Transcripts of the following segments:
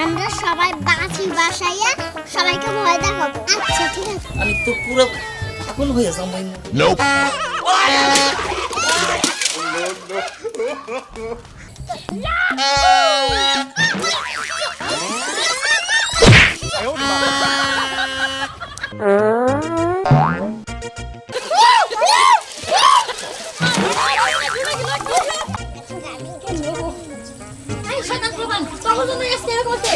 আমরা সবাই বাঁচি বাসাইয়া সবাইকে ভয় দেখাবো। আচ্ছা ঠিক আছে। আমি তো পুরো পাগল হয়ে যাম ভাই। Nope. এই শয়তান প্রমাণ তখন জন্য এসে এরকম করতে।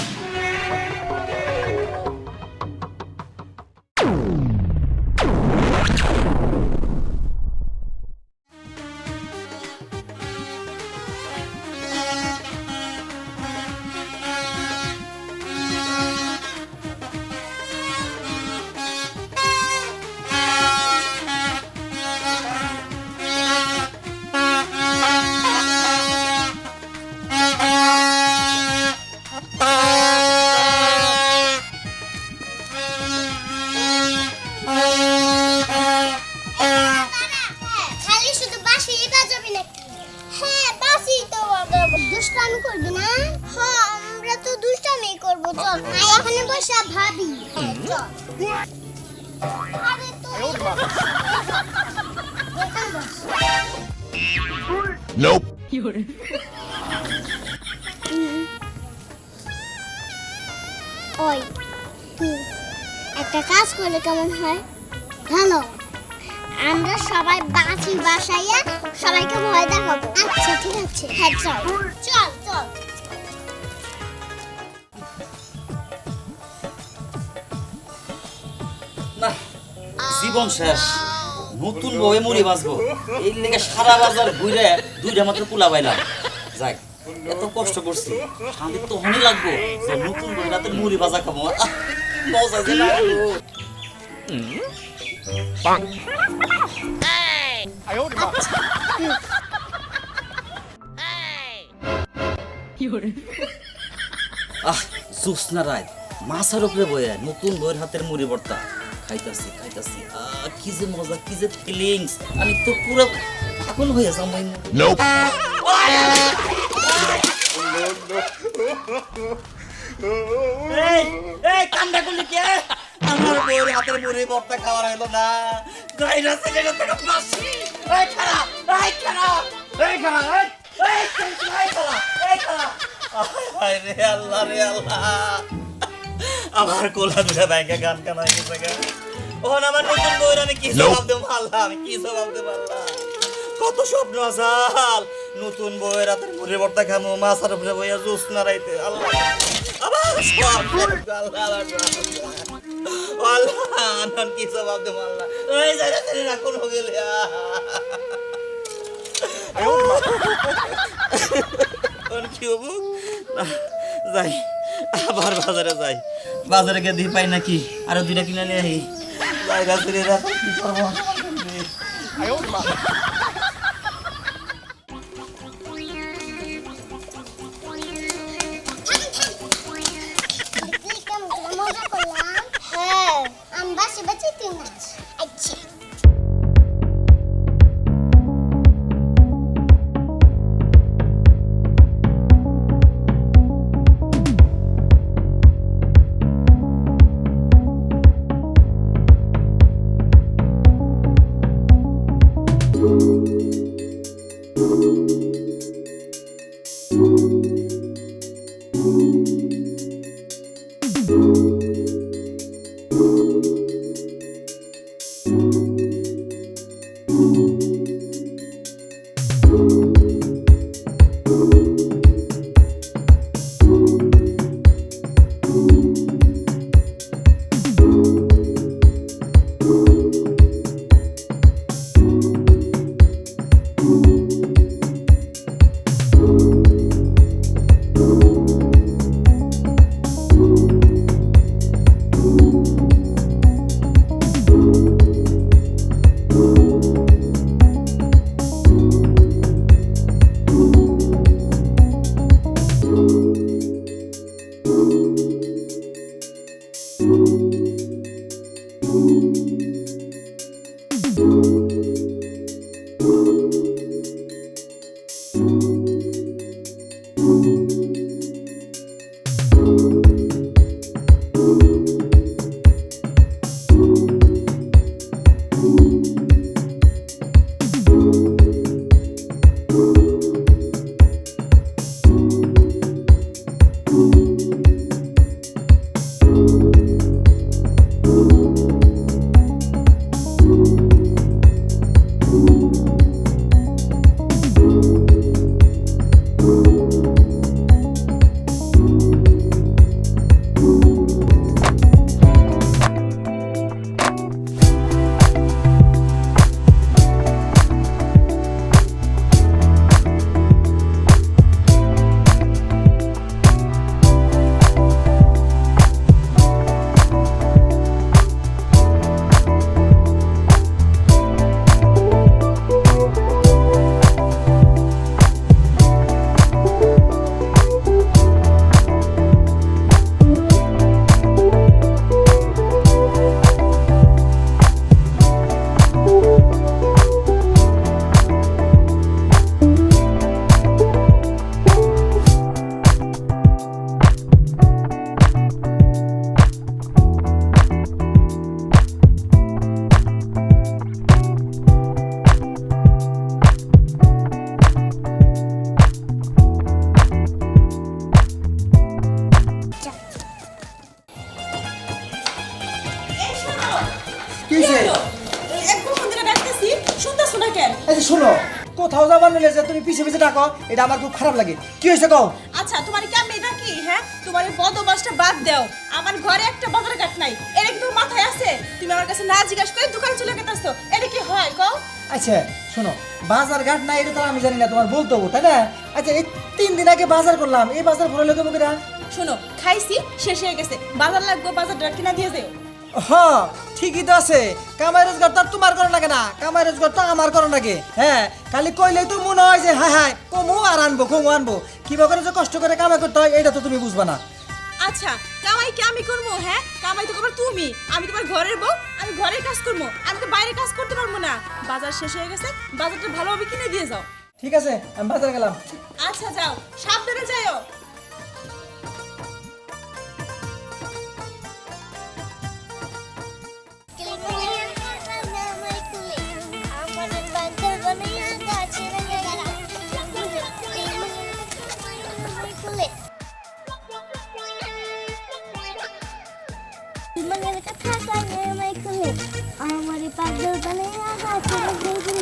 খালি শুধু বাঁশিই বাজাবি নাকি? হ্যাঁ বাঁশি তো বাজাবো। দুষ্টামি করবি না? হ্যাঁ আমরা তো দুষ্টামি করবো। চল এখানে বসে ভাবি। চল আরে তুই এখানে বস। Nope. ওই তুই একটা কাজ করলে কেমন হয়? ভালো। আমরা সবাই বাঁচি বাসাইয়া সবাইকে ভয় দেখাবো। আচ্ছা ঠিক আছে। হ্যাঁ চল চল চল। না জীবন শেষ, নতুন বউয়ে মুড়ি বাঁচবো এই লেগে সারা বাজার ঘুরে দুইটা মাত্র কুলা পাইলাম। যাক এত কষ্ট করছি, শান্তি তো হনি লাগবো যে নতুন বউ রাতের মুড়ি ভাজা খাবো। আহ, মজা যে লাগলো। আহ জোৎস্না রাত মাছের উপরে বয়ে নতুন বইয়ের হাতের মুড়ি ভর্তা খাইতাছি খাইতাছি। কি যে মজা, কি যে ফিলিংস, আমি তো পুরো পাগল হয়ে যাম ভাই। Nope. এই এই কামটা করলি কে? আমার বউয়ের হাতের মুড়ি ভর্তা খাওয়ার হলো না। যাই না ছেলেটা থেকে ফাঁসি। এই খারা, এই খারা, এই খারা, এই খারা, এই খারা। আয় রে আল্লাহ রে আল্লাহ, আমার কোলা দুটা ব্যাংকে গান কানা হয়ে গেছে গা। ওখানে আমার নতুন বউয়ের আমি কি জবাব দেবো আল্লাহ, আমি কি জবাব দেবো আল্লাহ? কত স্বপ্ন আসাল, নতুন বউয়ের হাতের মুড়ি ভর্তা খামো, মাছের উপরে বইয়া জোৎস্না রাইতে। আল্লাহ আবার সব আল্লাহ আল্লাহ, আমি কি জবাব দেবো আল্লাহ? এই জায়গা ছেড়ে না কোনো গেলে কি হবো? যাই আবার বাজারে যাই, বাজারে গিয়ে দিয়ে পাই নাকি আরো দুইটা কিনে নিয়ে আহি। জায়গা ছেড়ে রাখো, কি করবো? দেখলি কেমন মজা করলাম? হ্যাঁ আমি বাসি বাঁচি তুই নাচ। আচ্ছা Nope. শোনো, কোথাও যাবার নিলে যে তুমি পিছে পিছে ডাকো, এটা আমার খুব খারাপ লাগে। কি হয়েছে কও? আচ্ছা তোমার কি আমি ডাকি? হ্যাঁ, তোমার এই বদমাসটা বাদ দাও। আমার ঘরে একটা বাজার ঘাট নাই, এটা কি তোমার মাথায় আছে? তুমি আমার কাছে না জিজ্ঞাস করে দোকানে চলে গেতেছো, এটা কি হয় কও? আচ্ছা শোনো, বাজার ঘাট নাই এটা তো আমি জানি না, তোমার বলতে হবো, তাই না? আচ্ছা এই 3 দিন আগে বাজার করলাম, এই বাজার ভরে লোকে মুখে শোনো, খাইছি শেষ হয়ে গেছে, বাজার লাগবে, বাজার ডট কিনা দিয়ে যাও। হ্যাঁ ঠিকই তো আছে, কামাই রোজগার তো আর তোমার করো লাগে না, কামাই রোজগার তো আমার করো লাগে। হ্যাঁ, খালি কইলেই তো মনে হয় যে হ্যাঁ হ্যাঁ কমু আর আনবো, কমু আনবো। কিভাবে করে যে কষ্ট করে কামাই করতে হয় এটা তো তুমি বুঝবা না। আচ্ছা কামাই কি আমি করবো? হ্যাঁ, কামাই তো করবো তুমি। আমি তোমার ঘরের বউ, আমি ঘরের কাজ করবো, আমি তো বাইরে কাজ করতে পারবো না। বাজার শেষ হয়ে গেছে, বাজারটা ভালোভাবে কিনে দিয়ে যাও। ঠিক আছে, আমি বাজারে গেলাম। আচ্ছা যাও, সাবধানে যাও। हमारे पास जो बने यहाँ चले गए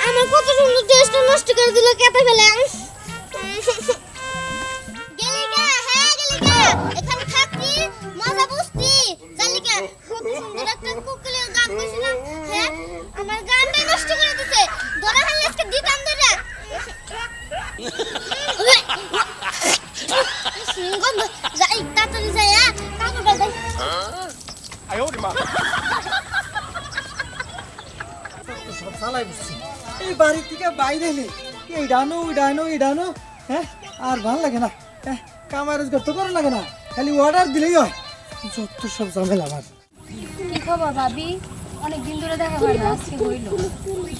আমার কত সুন্দর ড্রেসটা নষ্ট করে দিল, কেটে ফেলে। এখানে থাকতি মজা বুঝতি, জালিকা কত সুন্দর একটা কুকুলের গান করেছিলাম। হ্যাঁ, আমার গানটা নষ্ট করে দিছে, ধরা হলে আজকে দিতাম ধরে। গন্ধ যাই, তাড়াতাড়ি যাই, কাপড়টা যাই। সব চালাই বুঝছি, এই বাড়ি থেকে বাইরে এলে এই ডানো ওই ডানো এই ডানো, হ্যাঁ আর ভালো লাগে না। হ্যাঁ, কামাই রোজগার তো করা লাগে না, খালি অর্ডার দিলেই হয়। যত সব ঝামেলা আমার। কি খবর ভাবি? অনেক দিন ধরে দেখা হয় না, আজকে হইল।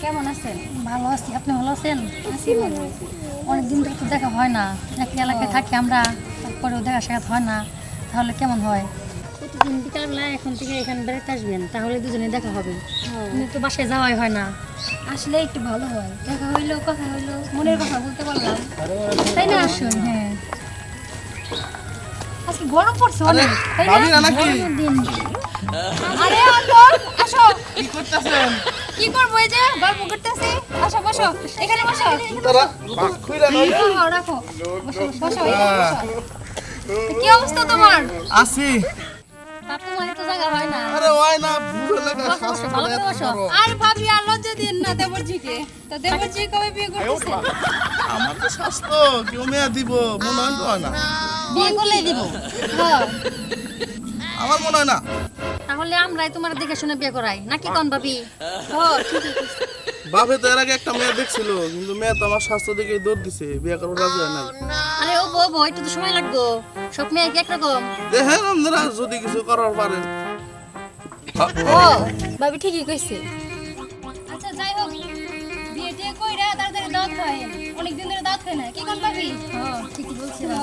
কেমন আছেন? ভালো আছি, আপনি ভালো আছেন? আছি ভালো। অনেক দিন ধরে তো দেখা হয় না, একই এলাকায় থাকি আমরা, তারপরেও দেখা সাক্ষাৎ হয় না, তাহলে কেমন হয়? প্রতিদিন বিকালবেলা এখন থেকে এখানে বেড়াতে আসবেন, তাহলে দুজনে দেখা হবে। কিন্তু তো বাসায় যাওয়াই হয় না, আসলে একটু ভালো হয়, দেখা হইলো, কথা হইলো, মনের কথা বলতে পারলাম, তাই না? আসুন। হ্যাঁ, আজকে গরম পড়ছে অনেক, তাই না? গরমের দিন। আরে অন্তর, আসো। কি করতেছেন? কি করবো, এই যে গল্প করতেছি। আসো বসো, এখানে বসো। রাখো, বসো বসো, এখানে বসো। কি অবস্থা তোমার? আছি। বাপ তোমার তো জায়গা হয় না আরে ওই না বুঝো লাগা বসো, শ্বাস বসো, ভালো করে করে বসো। আর ভাবি আর লজ্জা দিন না দেবরজিকে তা দেবরজি কবে বিয়ে করতেছে আমার তো স্বাস্থ্য কেউ মেয়ে দিব মনে হয় না বিয়ে করলেই দিব হ্যাঁ আমার মনে হয় না তাহলে আমরাই তোমার দেখে শুনে বিয়ে করাই নাকি কোন ভাবি বাপে তো এর আগে একটা মেয়ে দেখছিল কিন্তু মেয়ে তো আমার স্বাস্থ্য দেখে দৌড় দিছে বিয়ে করবো রাজি হয় না আরে ও বউ বউ একটু তো সময় লাগবো সব মেয়ে কি একরকম দেখেন আপনারা যদি কিছু করার পারেন ও ভাবি ঠিকই কইছে আচ্ছা যাই হোক বিয়ে টিয়ে কইরা তাড়াতাড়ি দাওয়াত খাই অনেকদিন ধরে দাওয়াত খাই না কি কোন ভাবি হ্যাঁ ঠিকই বলছিলাম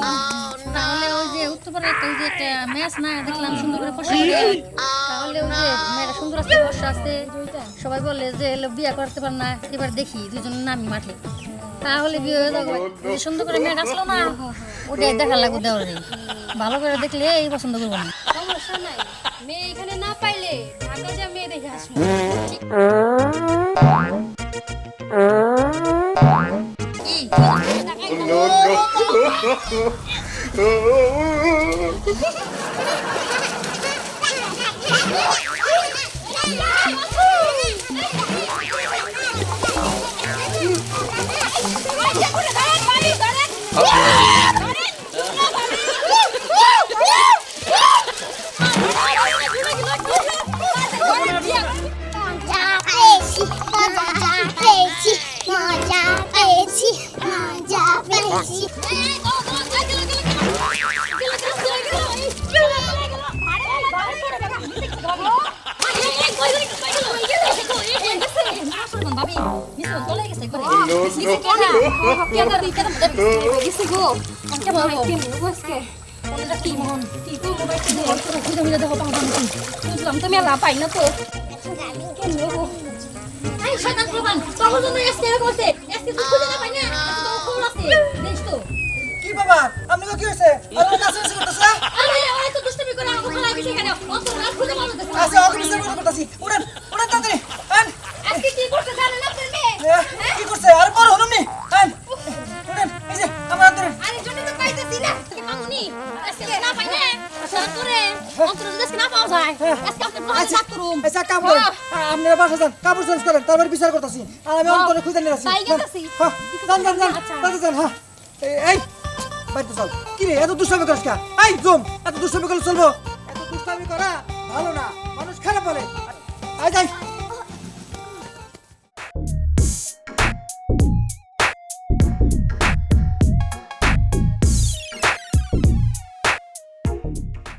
তাহলে ওই যে উত্তরপাড়ার একটা ওই যে একটা ম্যাচ না দেখলাম সুন্দর করে ফসল তাহলে ওই যে মেয়েরা সুন্দর আছে বর্ষা আছে সবাই বলে যে এলো বিয়ে করতে পার না এবার দেখি দুজন নামি মাঠে তাহলে বিয়ে হয়ে যাবে ওই যে সুন্দর করে মেয়েটা আসলো না ওটাই দেখা লাগবে দেওয়ার ভালো করে দেখলে এই পছন্দ করবো না সমস্যা নাই মেয়ে এখানে না পাইলে ঢাকা যা মেয়ে দেখে আসবো কি মজা পেয়েছি মজা পেয়েছি মজা পেয়েছি মজা পেয়েছি ভাবি মিশন চলে গেছে করে কেন দিই কেন গেছে গো কেমন কেন বসকে কোনটা কি মন কি তো খুঁজে মিলে দেখো পাঁচ বুঝলাম তুমি আর পাই না তো কেন গো এই শয়তান প্রবান তখন জন্য এসকে এরকম করতে এসকে তো খুঁজে না পাই না তো খবর আছে দেখ তো কি বাবা আপনি কি হয়েছে আর ও নাচ করতেছে আরে ওই তো দুষ্টুমি করে আমাকে খারাপ কিছু কেন অত রাত খুঁজে পাওয়া যাচ্ছে আচ্ছা ওকে বিচার করতেছি উড়ান উড়ান তাড়াতাড়ি আন আজকে কি করতে জানেন আপনার মেয়ে কি করছে আর বড় হলুম নি আন উড়ান এই যে আমার ধরে আরে জন্য তো পাইতেছি না কি মামুনি আজকে না পাই না সাত করে অন্তর যদি আজকে না পাওয়া যায় আজকে আপনি ভালো আচ্ছা ডাক্তার রুম আচ্ছা কাম করেন আপনারা বাসা যান কাপড় চেঞ্জ করেন তারপর বিচার করতেছি আর আমি অন্তরে খুঁজে নিয়ে আসি তাই গেছি। হ্যাঁ যান যান যান তাড়াতাড়ি যান হ্যাঁ এই বাইতে চল কি রে এত দুষ্টামি করিস কা এই জুম এত দুষ্টামি করলে চলবো এত দুষ্টামি করা ভালো না মানুষ খারাপ বলে আই যাই